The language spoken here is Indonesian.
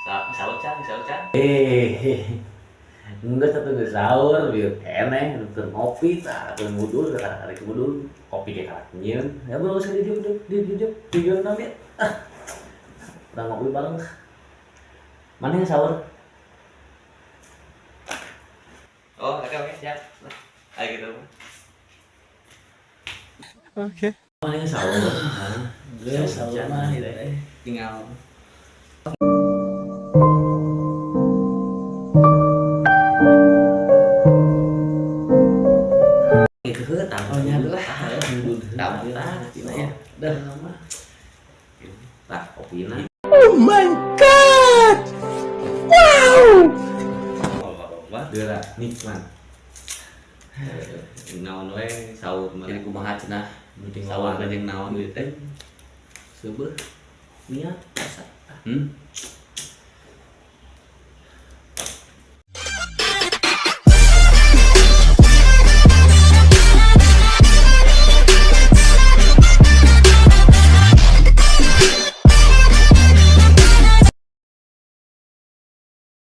Sahur Chan. Enggak satu nggak sahur biar eneh nutur ngopi tak atau mudul hari kemudian kopi kayak kalah ya belum usah didiuk nanti udah ngopi bareng mana yang sahur Oke siap. Ayo gitu. mana yang sahur gue sahur mah itu Tinggal itu ke tahunya lah tahu cina ya dah mah tak kopi na geura nikmat. Naon we sahur mah. jadi kumaha cenah penting Sahur jeung naon gitu teh. seubeuh niat asa